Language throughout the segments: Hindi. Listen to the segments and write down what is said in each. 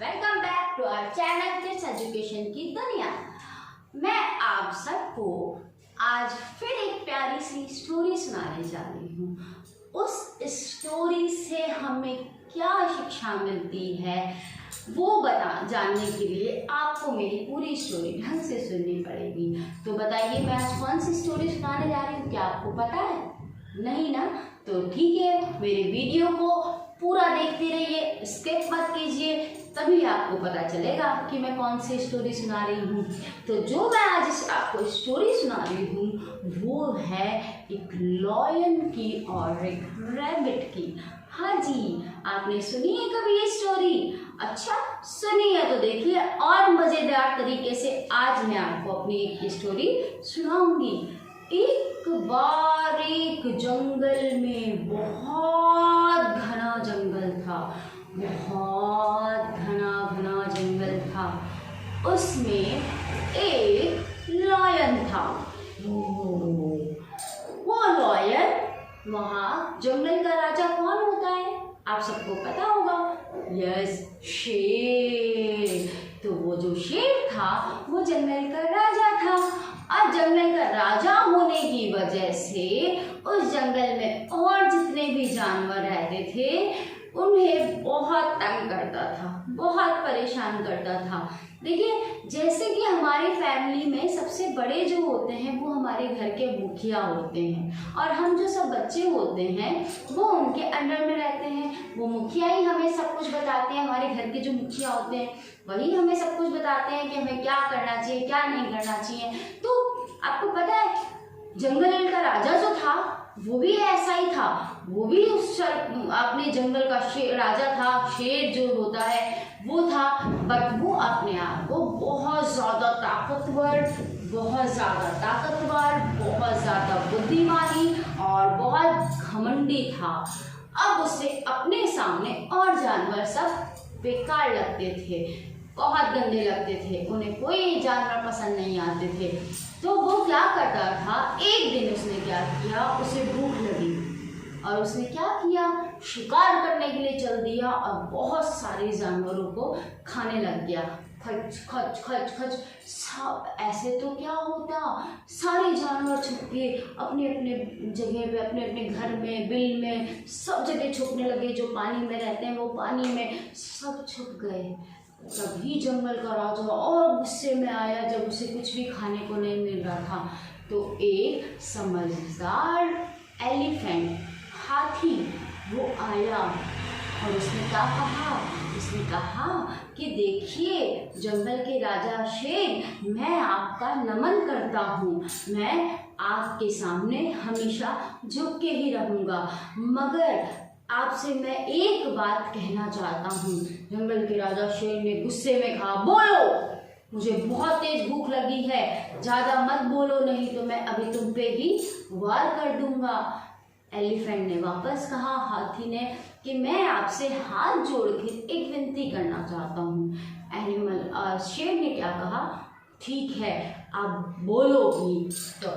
Welcome back to our channel kids education की दुनिया। मैं आप सबको आज फिर एक प्यारी सी स्टोरी सुनाने जा रही हूँ। उस स्टोरी से हमें क्या शिक्षा मिलती है वो जानने के लिए आपको मेरी पूरी स्टोरी ढंग से सुननी पड़ेगी। तो बताइए, मैं आज कौन सी स्टोरी सुनाने जा रही हूँ, क्या आपको पता है? नहीं ना? तो ठीक है, मेरे वीडियो को पूरा देखते रहिए, स्किप मत कीजिए, तभी आपको पता चलेगा कि मैं कौन सी स्टोरी सुना रही हूँ। तो जो मैं आज आपको स्टोरी सुना रही हूँ वो है एक लॉयन की और एक रैबिट की। हाँ जी, आपने सुनी है कभी ये स्टोरी? अच्छा, सुनी है तो देखिए, और मज़ेदार तरीके से आज मैं आपको अपनी एक स्टोरी सुनाऊंगी। एक बार एक जंगल में, बहुत घना जंगल था, बहुत घना घना जंगल था। उसमें एक लायन था। वो लायन, वहाँ जंगल का राजा कौन होता है? आप सबको पता होगा। यस, शेर। तो वो जो शेर था वो जंगल का राजा था, और जंगल का राजा होने की वजह से उस जंगल में और जितने भी जानवर रहते थे उन्हें बहुत तंग करता था, बहुत परेशान करता था। देखिए, जैसे कि हमारी फैमिली में सबसे बड़े जो होते हैं वो हमारे घर के मुखिया होते हैं, और हम जो सब बच्चे होते हैं वो उनके अंडर में रहते हैं। वो मुखिया ही हमें सब कुछ बताते हैं। हमारे घर के जो मुखिया होते हैं वही हमें सब कुछ बताते हैं कि हमें क्या करना चाहिए, क्या नहीं करना चाहिए। तो आपको पता है, जंगल का राजा जो था वो भी ऐसा ही था। वो भी अपने जंगल का राजा था, शेर जो होता है वो था, बट वो अपने आप को बहुत ज़्यादा ताकतवर, बहुत ज़्यादा बुद्धिमानी और बहुत घमंडी था। अब उसे अपने सामने और जानवर सब बेकार लगते थे, बहुत गंदे लगते थे, उन्हें कोई जानवर पसंद नहीं आते थे। तो वो क्या करता था, एक दिन उसने क्या किया, उसे भूख लगी और उसने क्या किया, शिकार करने के लिए चल दिया और बहुत सारे जानवरों को खाने लग गया। खच खच खच खच, सब ऐसे तो क्या होता, सारे जानवर छुप के अपने अपने जगह पे, अपने अपने घर में, बिल में, सब जगह छुपने लगे। जो पानी में रहते हैं वो पानी में सब छुप गए। तभी जंगल का राजा और गुस्से में आया जब उसे कुछ भी खाने को नहीं मिल रहा था। तो एक समझदार एलिफेंट, हाथी, वो आया और उसने क्या कहा, उसने कहा कि देखिए जंगल के राजा शेर, मैं आपका नमन करता हूँ, मैं आपके सामने हमेशा झुक के ही रहूँगा, मगर आपसे मैं एक बात कहना चाहता हूँ। जंगल के राजा शेर ने गुस्से में कहा, बोलो, मुझे बहुत तेज भूख लगी है, ज़्यादा मत बोलो, नहीं तो मैं अभी तुम पे भी वार कर दूंगा। एलिफेंट ने वापस कहा, हाथी ने, कि मैं आपसे हाथ जोड़ के एक विनती करना चाहता हूँ। शेर ने क्या कहा, ठीक है, आप बोलो भी। तो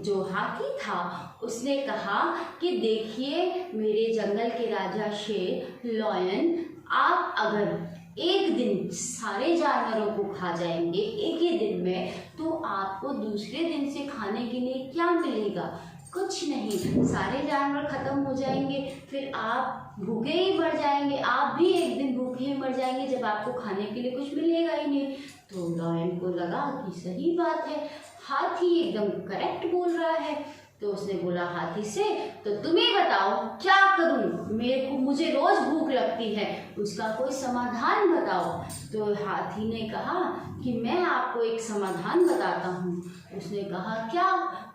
जो हाथी था उसने कहा कि देखिए मेरे जंगल के राजा शेर लायन, आप अगर एक दिन सारे जानवरों को खा जाएंगे एक ही दिन में, तो आपको दूसरे दिन से खाने के लिए क्या मिलेगा? कुछ नहीं, सारे जानवर खत्म हो जाएंगे, फिर आप भूखे ही मर जाएंगे, आप भी एक दिन भूखे ही मर जाएंगे जब आपको खाने के लिए कुछ मिलेगा ही नहीं। तो लायन को लगा कि सही बात है, हाथी एकदम करेक्ट बोल रहा है। तो उसने बोला हाथी से, तो तुम ही बताओ क्या करूं, मुझे रोज भूख लगती है, उसका कोई समाधान बताओ। तो हाथी ने कहा कि मैं आपको एक समाधान बताता हूँ। उसने कहा क्या,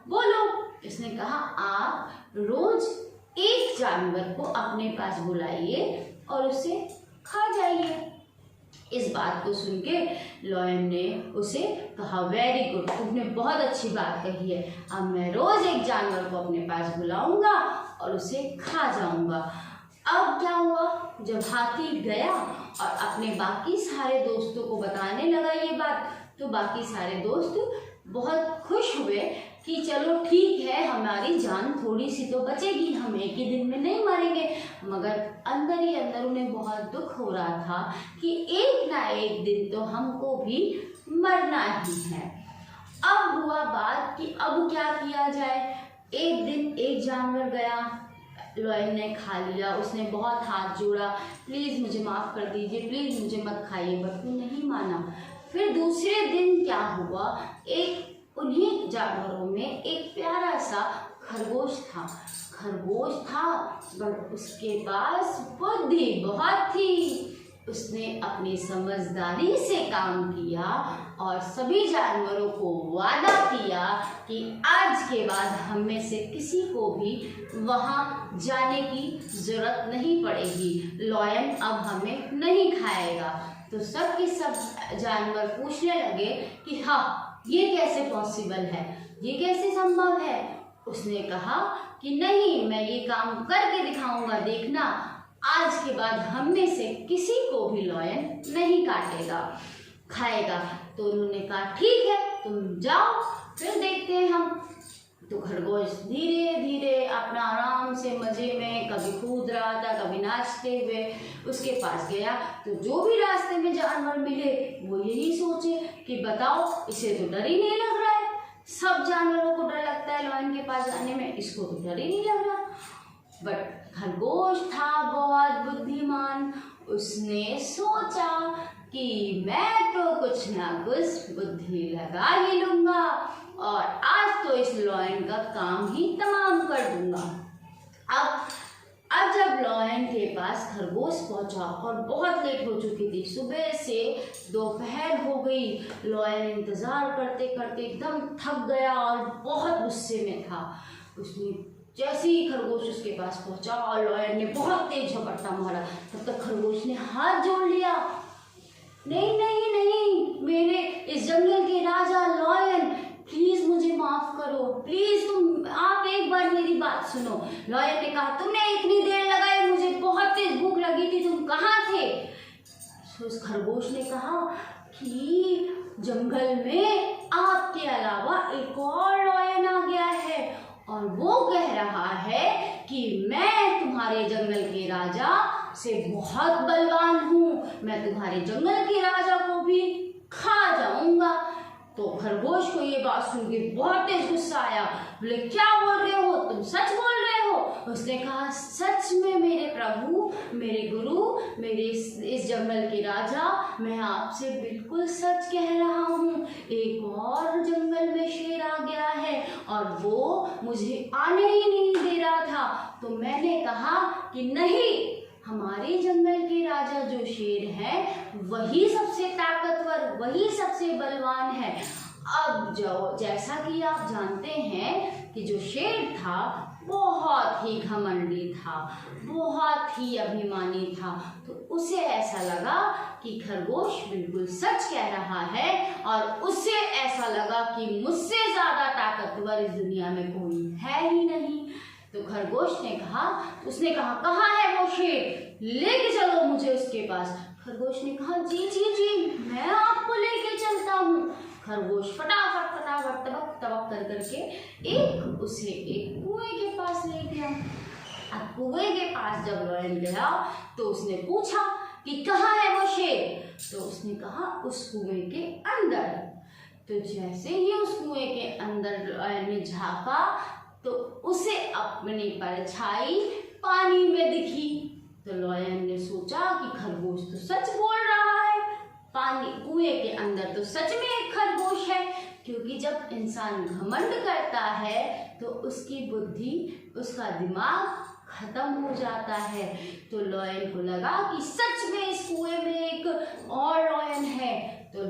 बोलो। उसने कहा, आप रोज एक जानवर को अपने पास बुलाइए और उसे खा जाइए। इस बात को सुन के लायन ने उसे कहा, वेरी गुड, तुमने बहुत अच्छी बात कही है, अब मैं रोज एक जानवर को अपने पास बुलाऊंगा और उसे खा जाऊंगा। अब क्या हुआ, जब हाथी गया और अपने बाकी सारे दोस्तों को बताने लगा ये बात, तो बाकी सारे दोस्त बहुत खुश हुए कि चलो ठीक है, हमारी जान थोड़ी सी तो बचेगी, हम एक ही दिन में नहीं मरेंगे। मगर अंदर ही अंदर उन्हें बहुत दुख हो रहा था कि एक ना एक दिन तो हमको भी मरना ही है। अब हुआ बात कि अब क्या किया जाए। एक दिन एक जानवर गया, लॉयन ने खा लिया, उसने बहुत हाथ जोड़ा, प्लीज़ मुझे माफ़ कर दीजिए, प्लीज़ मुझे मत खाइए, बट वो नहीं माना। फिर दूसरे दिन क्या हुआ, एक उन्हीं जानवरों में एक प्यारा सा खरगोश था। बट उसके पास बुद्धि बहुत थी। उसने अपनी समझदारी से काम किया और सभी जानवरों को वादा किया कि आज के बाद हम में से किसी को भी वहाँ जाने की ज़रूरत नहीं पड़ेगी, लॉयन अब हमें नहीं खाएगा। तो सब के सब जानवर पूछने लगे कि हाँ, ये कैसे पॉसिबल है, ये कैसे संभव है। उसने कहा कि नहीं, मैं ये काम करके दिखाऊंगा, देखना आज के बाद हम में से किसी को भी लॉयन नहीं काटेगा, खाएगा। तो उन्होंने कहा ठीक है, तुम जाओ, फिर देखते हैं हम। तो खरगोश धीरे धीरे अपना आराम से मजे में कभी कूद रहा था, कभी नाचते हुए उसके पास गया। तो जो भी रास्ते में जानवर मिले वो यही सोचे कि बताओ, इसे तो डर ही नहीं लग रहा है। सब जानवरों को डर लगता है लॉयन के पास जाने में, इसको तो डर ही नहीं लग रहा। बट खरगोश था बहुत बुद्धिमान। उसने सोचा कि मैं तो कुछ ना कुछ बुद्धि लगा ही लूंगा और आज तो इस लॉयन का काम ही तमाम कर दूंगा। अब जब लॉयन के पास खरगोश पहुंचा और बहुत लेट हो चुकी थी, सुबह से दोपहर हो गई, लॉयन इंतजार करते करते एकदम थक गया और बहुत गुस्से में था। उसने जैसे ही खरगोश उसके पास पहुंचा और लॉयन ने बहुत तेज झपट्टा मारा, तब तक खरगोश ने हाथ जोड़ लिया। नहीं नहीं नहीं, मेरे इस जंगल के राजा लॉयन, प्लीज मुझे माफ करो, प्लीज आप एक बार मेरी बात सुनो। लॉयन ने कहा तुमने इतनी देर लगाई, मुझे बहुत तेज भूख लगी थी, तुम कहाँ थे। तो उस खरगोश ने कहा कि जंगल में आपके अलावा एक और लॉयन आ गया है और वो कह रहा है कि मैं तुम्हारे जंगल के राजा से बहुत बलवान हूँ, मैं तुम्हारे जंगल के राजा को भी खा जाऊंगा। तो खरगोश को ये बात सुन के बहुत तेज गुस्सा आया। बोले क्या बोल रहे हो, तुम सच बोल रहे हो। उसने कहा सच में मेरे प्रभु, मेरे गुरु, मेरे इस जंगल के राजा, मैं आपसे बिल्कुल सच कह रहा हूँ। एक और जंगल में शेर आ गया है और वो मुझे आने ही नहीं दे रहा था। तो मैंने कहा कि नहीं, हमारे जंगल के राजा जो शेर है वही सबसे ताकतवर, वही सबसे बलवान है। अब जो जैसा कि आप जानते हैं कि जो शेर था बहुत ही घमंडी था, बहुत ही अभिमानी था। तो उसे ऐसा लगा कि खरगोश बिल्कुल सच कह रहा है और उसे ऐसा लगा कि मुझसे ज्यादा ताकतवर इस दुनिया में कोई है ही नहीं। तो खरगोश ने कहा, उसने कहा कहाँ है वो शेर, लेके चलो मुझे उसके पास। खरगोश ने कहा जी जी जी, मैं आपको लेके चलता हूँ। खरगोश फटाफट तबक तबक कर करके उसे एक कुएं के पास ले गया। अब कुएं के पास जब लॉयन गया तो उसने पूछा कि कहाँ है वो शेर। तो उसने कहा उस कुएं के अंदर। तो जैसे ही उस कुएं के अंदर लॉयन ने झाँका तो उसे अपनी परछाई पानी में दिखी। तो लॉयन ने सोचा कि खरगोश तो सच बोल रहा है, पानी कुएं के अंदर तो सच में एक खरगोश है। क्योंकि जब इंसान घमंड करता है तो उसकी बुद्धि, उसका दिमाग खत्म हो जाता है। तो लॉयन को लगा कि सच में इस कुएं में एक और लॉयन है। तो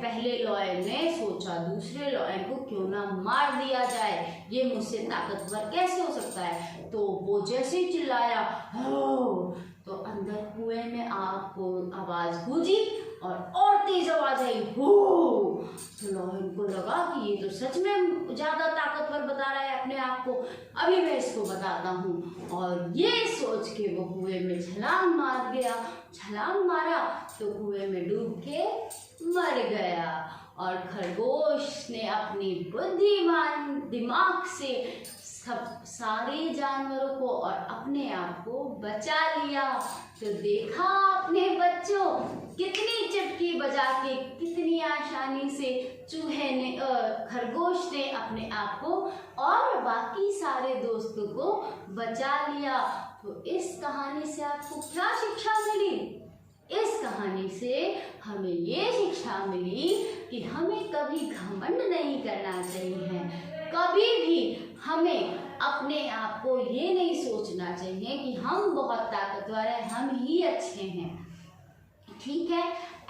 पहले लॉयन ने सोचा दूसरे लॉयन को क्यों ना मार दिया जाए, ये मुझसे ताकतवर कैसे हो सकता है। तो वो जैसे ही चिल्लाया हो, तो अंदर कुएं में आपको आवाज गूंजी और तेज आवाज आई हो। तो लॉयन को लगा कि ये तो सच में ज्यादा ताकतवर बता रहा है अपने आप को, अभी मैं इसको बताता हूँ। और ये सोच के वो कुएं में छलांग मार गया। छलांग मारा तो कुएं में डूब के मर गया। और खरगोश ने अपनी बुद्धिमान दिमाग से सब सारे जानवरों को और अपने आप को बचा लिया। तो देखा अपने बच्चों, कितनी चुटकी बजा के कितनी आसानी से चूहे ने खरगोश ने अपने आप को और बाकी सारे दोस्तों को बचा लिया। तो इस कहानी से आपको क्या शिक्षा मिली? इस कहानी से हमें ये शिक्षा मिली कि हमें कभी घमंड नहीं करना चाहिए। कभी भी हमें अपने आप को ये नहीं सोचना चाहिए कि हम बहुत ताकतवर हैं, हम ही अच्छे हैं। ठीक है,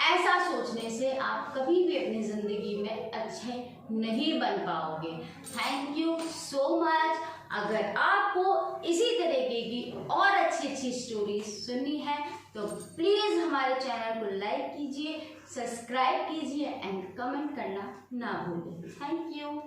ऐसा सोचने से आप कभी भी अपनी ज़िंदगी में अच्छे नहीं बन पाओगे। Thank you so much. अगर आपको इसी तरीके की और अच्छी स्टोरी सुननी है तो प्लीज़ हमारे चैनल को लाइक कीजिए, सब्सक्राइब कीजिए एंड कमेंट करना ना भूलें। Thank you.